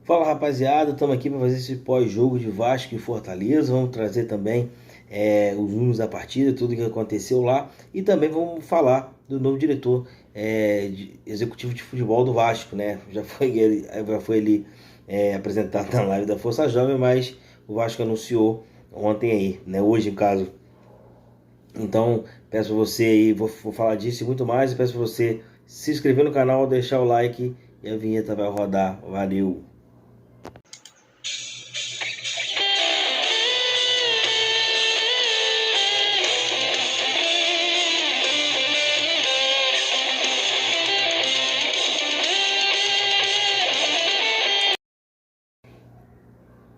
Fala rapaziada, estamos aqui para fazer esse pós-jogo de Vasco e Fortaleza. Vamos trazer também os números da partida, tudo que aconteceu lá. E também vamos falar do novo diretor executivo de futebol do Vasco, né? Já foi ele apresentado na live da Força Jovem, mas o Vasco anunciou ontem aí, né? Hoje, no caso. Então, peço pra você aí, vou falar disso e muito mais. E peço pra você se inscrever no canal, deixar o like e a vinheta vai rodar. Valeu!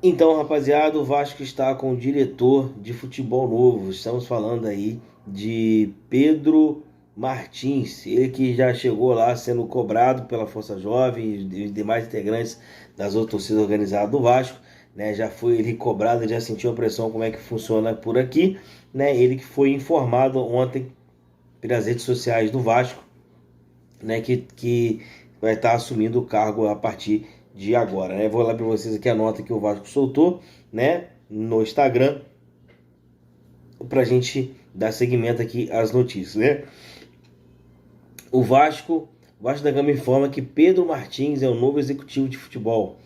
Então, rapaziada, o Vasco está com o diretor de futebol novo. Estamos falando aí de Pedro Martins, ele que já chegou lá sendo cobrado pela Força Jovem e demais integrantes das outras torcidas organizadas do Vasco, né? Já foi ele cobrado, já sentiu a pressão como é que funciona por aqui, né? Ele que foi informado ontem pelas redes sociais do Vasco, né? Que vai estar assumindo o cargo a partir de agora, né? Vou lá para vocês aqui a nota que o Vasco soltou, né, no Instagram, para a gente dar seguimento aqui às notícias, né? O Vasco da Gama informa que Pedro Martins é o novo executivo de futebol.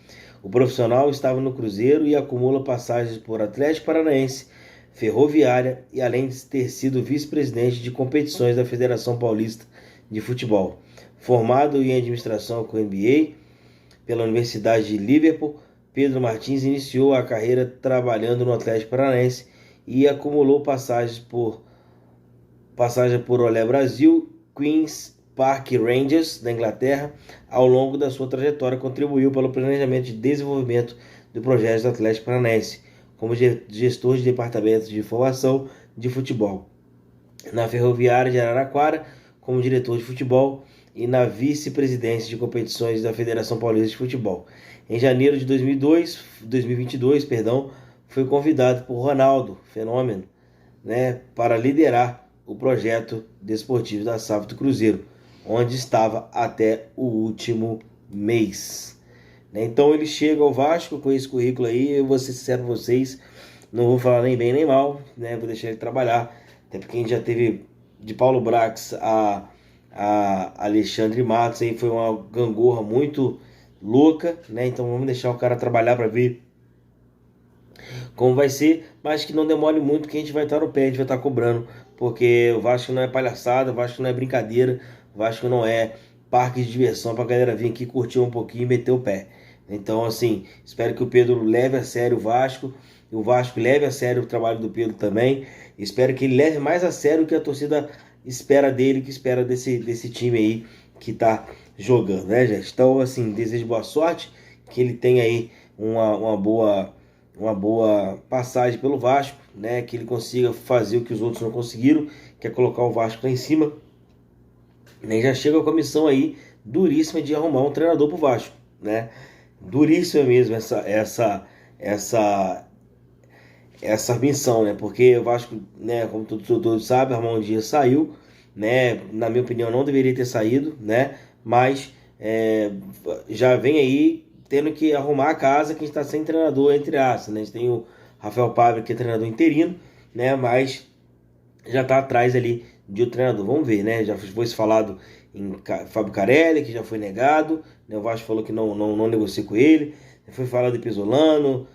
O profissional estava no Cruzeiro e acumula passagens por Atlético Paranaense, Ferroviária e além de ter sido vice-presidente de competições da Federação Paulista de Futebol. Formado em administração com MBA pela Universidade de Liverpool, Pedro Martins iniciou a carreira trabalhando no Atlético Paranaense e acumulou passagem por Olé Brasil, Queens Park Rangers da Inglaterra. Ao longo da sua trajetória, contribuiu para o planejamento de desenvolvimento do projeto do Atlético Paranaense, como gestor de departamento de informação de futebol. Na Ferroviária de Araraquara, como diretor de futebol, e na vice-presidência de competições da Federação Paulista de Futebol. Em janeiro de 2022, foi convidado por Ronaldo Fenômeno, né, para liderar o projeto desportivo da SAF do Cruzeiro, onde estava até o último mês. Então ele chega ao Vasco com esse currículo aí. Eu vou ser sincero com vocês, não vou falar nem bem nem mal, né? Vou deixar ele trabalhar, até porque a gente já teve de Paulo Brax a Alexandre Matos, aí foi uma gangorra muito louca, né? Então vamos deixar o cara trabalhar para ver como vai ser, mas que não demore muito, que a gente vai estar no pé, a gente vai estar cobrando, porque o Vasco não é palhaçada, o Vasco não é brincadeira, o Vasco não é parque de diversão pra galera vir aqui curtir um pouquinho e meter o pé. Então, assim, espero que o Pedro leve a sério o Vasco, e o Vasco leve a sério o trabalho do Pedro também. Espero que ele leve mais a sério o que a torcida espera dele, que espera desse time aí que tá jogando, né, gente? Então, assim, desejo boa sorte, que ele tenha aí uma boa passagem pelo Vasco, né? Que ele consiga fazer o que os outros não conseguiram, que é colocar o Vasco lá em cima. E já chega a comissão aí duríssima de arrumar um treinador pro Vasco, né? Duríssima mesmo essa missão, né? Porque o Vasco, né, como todos sabem, Armando Dias saiu, né? Na minha opinião, não deveria ter saído, né? Mas já vem aí tendo que arrumar a casa que está sem treinador, entre aspas, né? A gente tem o Rafael Paiva, que é treinador interino, né? Mas já está atrás ali de outro treinador. Vamos ver, né? Já foi falado em Fábio Carelli, que já foi negado, né? O Vasco falou que não negocia com ele. Foi falado de Pesolano,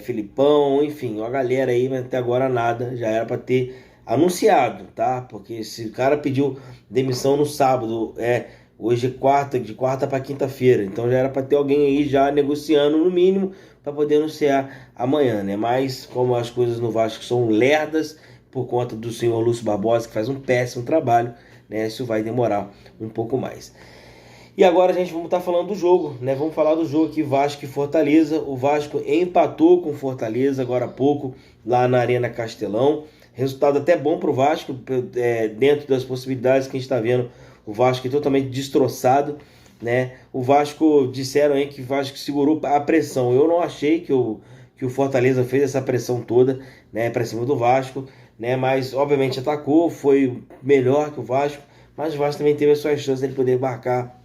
Filipão, enfim, uma galera aí, mas até agora nada. Já era para ter anunciado, tá? Porque se o cara pediu demissão no sábado, hoje é quarta, de quarta para quinta-feira, então já era para ter alguém aí já negociando no mínimo para poder anunciar amanhã, né? Mas como as coisas no Vasco são lerdas por conta do senhor Lúcio Barbosa, que faz um péssimo trabalho, né? Isso vai demorar um pouco mais. E agora, gente, vamos estar falando do jogo, né? Vamos falar do jogo aqui, Vasco e Fortaleza. O Vasco empatou com Fortaleza agora há pouco, lá na Arena Castelão. Resultado até bom para o Vasco, dentro das possibilidades que a gente está vendo. O Vasco é totalmente destroçado, né? O Vasco, disseram aí que o Vasco segurou a pressão. Eu não achei que o Fortaleza fez essa pressão toda, né, para cima do Vasco, né? Mas, obviamente, atacou, foi melhor que o Vasco. Mas o Vasco também teve as suas chances de poder marcar,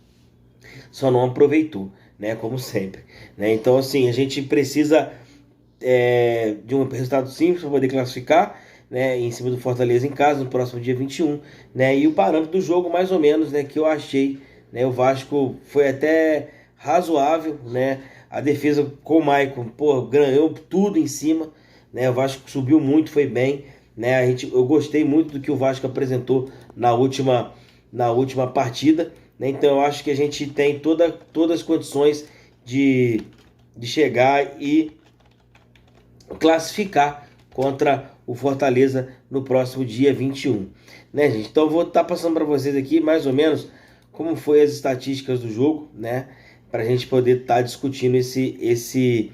só não aproveitou, né? Como sempre, né? Então, assim, a gente precisa de um resultado simples para poder classificar, né? Em cima do Fortaleza em casa, no próximo dia 21, né? E o parâmetro do jogo, mais ou menos, né? Que eu achei, né? O Vasco foi até razoável, né? A defesa com o Maicon, pô, ganhou tudo em cima, né? O Vasco subiu muito, foi bem, né? Eu gostei muito do que o Vasco apresentou na última partida, né? Então eu acho que a gente tem todas as condições de chegar e classificar contra o Fortaleza no próximo dia 21, né, gente? Então eu vou estar passando para vocês aqui mais ou menos como foi as estatísticas do jogo, né, para a gente poder estar discutindo esse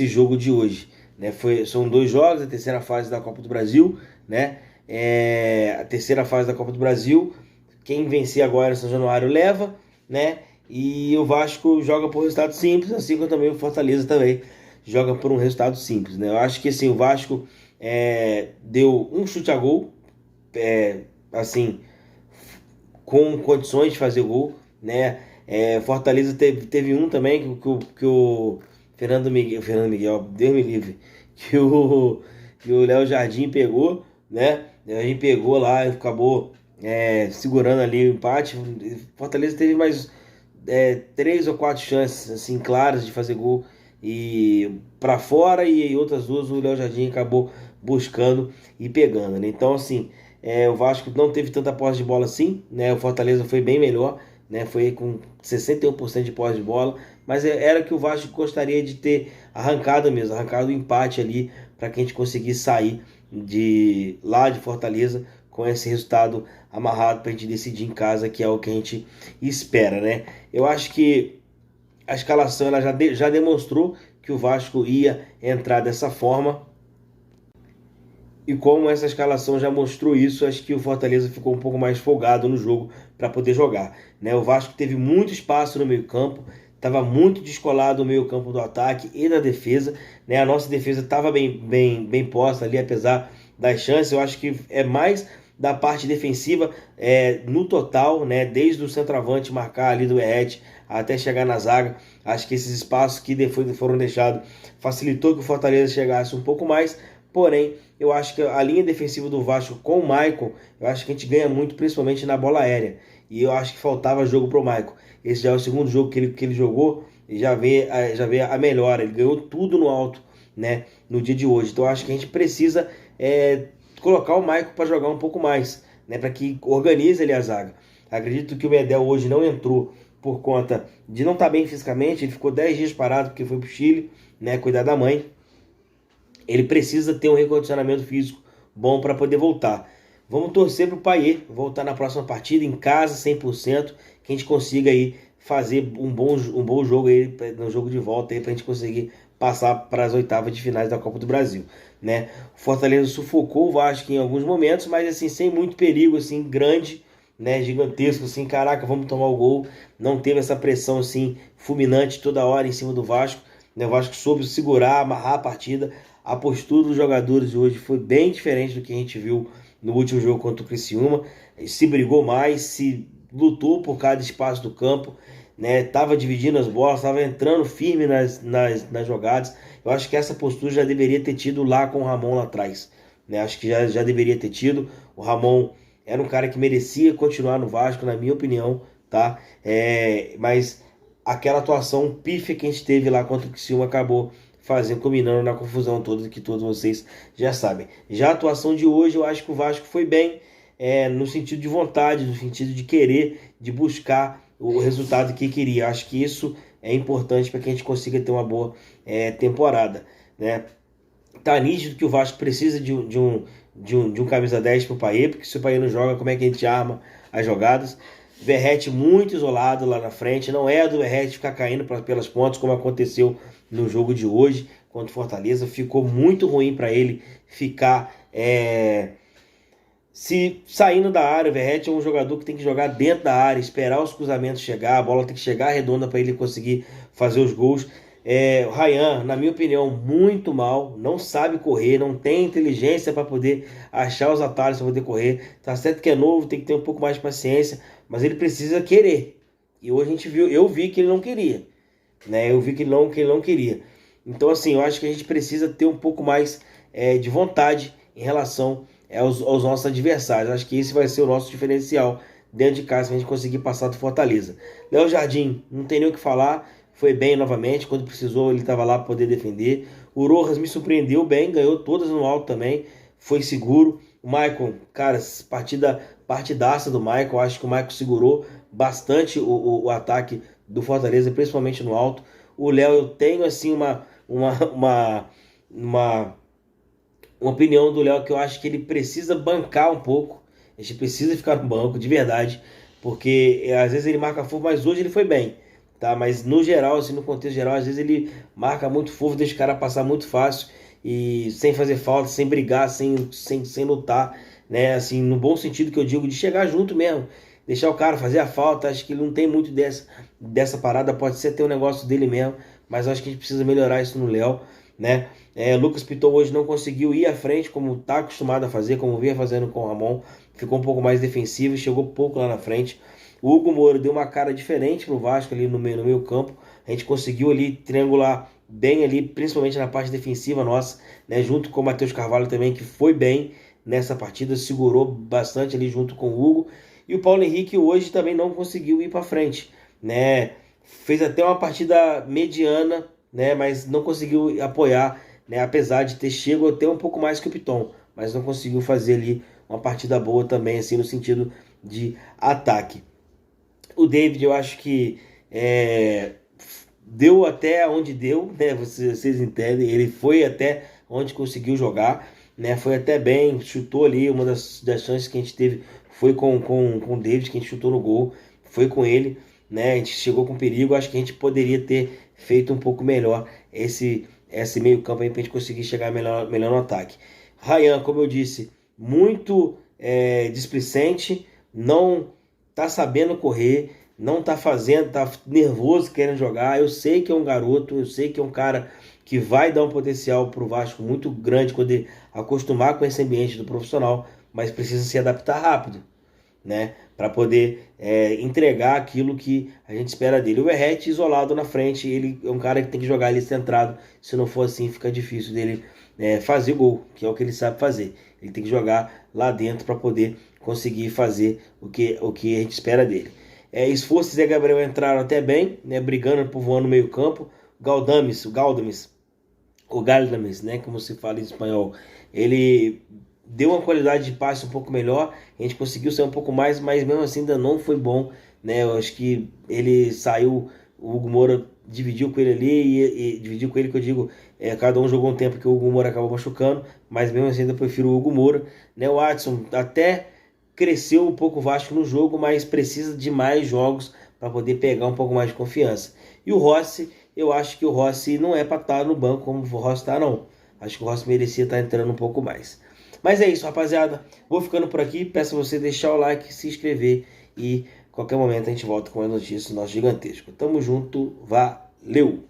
jogo de hoje, né? São dois jogos, a terceira fase da Copa do Brasil, né? A terceira fase da Copa do Brasil, quem vencer agora em São Januário leva, né? E o Vasco joga por resultado simples, assim como também o Fortaleza também joga por um resultado simples, né? Eu acho que assim, o Vasco deu um chute a gol, assim, com condições de fazer gol, né? Fortaleza teve um também que o Fernando Miguel, Deus me livre, que o Léo Jardim pegou, né? O Jardim pegou lá e acabou segurando ali o empate. Fortaleza teve mais três ou quatro chances assim claras de fazer gol e para fora, e outras duas o Léo Jardim acabou buscando e pegando, né? Então assim, o Vasco não teve tanta posse de bola assim, né? O Fortaleza foi bem melhor, né? Foi com 61% de posse de bola, mas era que o Vasco gostaria de ter arrancado mesmo, arrancado o empate ali para que a gente conseguisse sair de lá de Fortaleza com esse resultado amarrado para a gente decidir em casa, que é o que a gente espera, né? Eu acho que a escalação ela já demonstrou que o Vasco ia entrar dessa forma. E como essa escalação já mostrou isso, acho que o Fortaleza ficou um pouco mais folgado no jogo para poder jogar, né? O Vasco teve muito espaço no meio-campo, estava muito descolado o meio-campo do ataque e da defesa, né? A nossa defesa estava bem posta ali, apesar das chances. Eu acho que é mais da parte defensiva no total, né? Desde o centroavante marcar ali do Verratti até chegar na zaga. Acho que esses espaços que foram deixados facilitou que o Fortaleza chegasse um pouco mais. Porém, eu acho que a linha defensiva do Vasco com o Maicon, eu acho que a gente ganha muito, principalmente na bola aérea. E eu acho que faltava jogo pro Maicon. Esse já é o segundo jogo que ele jogou e já vê a melhora. Ele ganhou tudo no alto, né, no dia de hoje. Então eu acho que a gente precisa colocar o Maicon para jogar um pouco mais, né, para que organize ele a zaga. Acredito que o Medel hoje não entrou por conta de não estar bem fisicamente. Ele ficou 10 dias parado porque foi pro Chile, né, cuidar da mãe. Ele precisa ter um recondicionamento físico bom para poder voltar. Vamos torcer para o Payet voltar na próxima partida em casa 100%, que a gente consiga aí fazer um bom jogo aí no jogo de volta aí para a gente conseguir passar para as oitavas de finais da Copa do Brasil, né? O Fortaleza sufocou o Vasco em alguns momentos, mas assim sem muito perigo assim grande, né? Gigantesco assim, caraca, vamos tomar o gol. Não teve essa pressão assim fulminante toda hora em cima do Vasco, né? O Vasco soube segurar, amarrar a partida. A postura dos jogadores de hoje foi bem diferente do que a gente viu no último jogo contra o Criciúma. Se brigou mais, se lutou por cada espaço do campo, né? Tava dividindo as bolas, tava entrando firme nas jogadas. Eu acho que essa postura já deveria ter tido lá com o Ramon lá atrás, né? Acho que já deveria ter tido. O Ramon era um cara que merecia continuar no Vasco, na minha opinião, tá? Mas aquela atuação pífia que a gente teve lá contra o Criciúma acabou combinando na confusão toda que todos vocês já sabem. Já a atuação de hoje, eu acho que o Vasco foi bem, no sentido de vontade, no sentido de querer, de buscar o resultado que queria. Eu acho que isso é importante para que a gente consiga ter uma boa temporada, né? Tá nítido que o Vasco precisa de um camisa 10 pro Payet, porque se o Payet não joga, como é que a gente arma as jogadas? Verratti muito isolado lá na frente, não é do Verratti ficar caindo pelas pontas, como aconteceu no jogo de hoje contra o Fortaleza. Ficou muito ruim para ele ficar se saindo da área. O Verratti é um jogador que tem que jogar dentro da área, esperar os cruzamentos chegar, a bola tem que chegar redonda para ele conseguir fazer os gols. O Ryan, na minha opinião, muito mal, não sabe correr, não tem inteligência para poder achar os atalhos para poder correr. Tá certo que é novo, tem que ter um pouco mais de paciência, mas ele precisa querer. E hoje eu vi que ele não queria. né? Eu vi que ele não queria. Então, assim, eu acho que a gente precisa ter um pouco mais de vontade em relação aos nossos adversários. Acho que esse vai ser o nosso diferencial dentro de casa, pra gente conseguir passar do Fortaleza. Léo Jardim, não tem nem o que falar, foi bem novamente, quando precisou ele estava lá para poder defender. O Rojas me surpreendeu bem, ganhou todas no alto também, foi seguro. O Maicon, cara, partidaça do Maicon, acho que o Maicon segurou bastante o ataque do Fortaleza, principalmente no alto. O Léo, eu tenho assim uma opinião do Léo que eu acho que ele precisa bancar um pouco. A gente precisa ficar no banco, de verdade. Porque às vezes ele marca fofo, mas hoje ele foi bem. Tá? Mas no geral, assim, no contexto geral, às vezes ele marca muito fofo, deixa o cara passar muito fácil. E sem fazer falta, sem brigar, sem lutar. Né? Assim, no bom sentido que eu digo, de chegar junto mesmo. Deixar o cara fazer a falta. Acho que ele não tem muito dessa parada. Pode ser ter um negócio dele mesmo. Mas acho que a gente precisa melhorar isso no Léo. Né? Lucas Piton hoje não conseguiu ir à frente como está acostumado a fazer, como vinha fazendo com o Ramon, ficou um pouco mais defensivo e chegou pouco lá na frente. O Hugo Moura deu uma cara diferente pro Vasco ali no meio campo, a gente conseguiu ali triangular bem ali, principalmente na parte defensiva nossa, né, junto com o Matheus Carvalho também, que foi bem nessa partida, segurou bastante ali junto com o Hugo, e o Paulo Henrique hoje também não conseguiu ir para frente, né, fez até uma partida mediana, né, mas não conseguiu apoiar, né, apesar de ter chego até um pouco mais que o Piton, mas não conseguiu fazer ali uma partida boa também, assim, no sentido de ataque. O David, eu acho que deu até onde deu, né, vocês entendem, ele foi até onde conseguiu jogar, né, foi até bem, chutou ali, uma das chances que a gente teve foi com o David, que a gente chutou no gol, foi com ele, né, a gente chegou com perigo, acho que a gente poderia ter feito um pouco melhor esse meio campo aí pra gente conseguir chegar melhor no ataque. Ryan, como eu disse, muito displicente, não tá sabendo correr, não tá fazendo, tá nervoso querendo jogar. Eu sei que é um garoto, eu sei que é um cara que vai dar um potencial pro Vasco muito grande quando ele acostumar com esse ambiente do profissional, mas precisa se adaptar rápido, né? Para poder entregar aquilo que a gente espera dele. O Verratti isolado na frente, ele é um cara que tem que jogar ali centrado. Se não for assim, fica difícil dele fazer gol, que é o que ele sabe fazer. Ele tem que jogar lá dentro para poder conseguir fazer o que a gente espera dele. Esforço e Zé Gabriel entraram até bem, né, brigando por voar no meio campo. O Galdames, né, como se fala em espanhol, ele deu uma qualidade de passe um pouco melhor, a gente conseguiu sair um pouco mais, mas mesmo assim ainda não foi bom, né? Eu acho que ele saiu, o Hugo Moura dividiu com ele ali, e dividiu com ele que eu digo, cada um jogou um tempo que o Hugo Moura acabou machucando, mas mesmo assim ainda prefiro o Hugo Moura, né? O Adson até cresceu um pouco o Vasco no jogo, mas precisa de mais jogos para poder pegar um pouco mais de confiança. E o Rossi, eu acho que o Rossi não é para estar no banco como o Rossi está, não. Acho que o Rossi merecia estar entrando um pouco mais. Mas é isso, rapaziada. Vou ficando por aqui. Peço a você deixar o like, se inscrever e qualquer momento a gente volta com as notícias do nosso gigantesco. Tamo junto, valeu!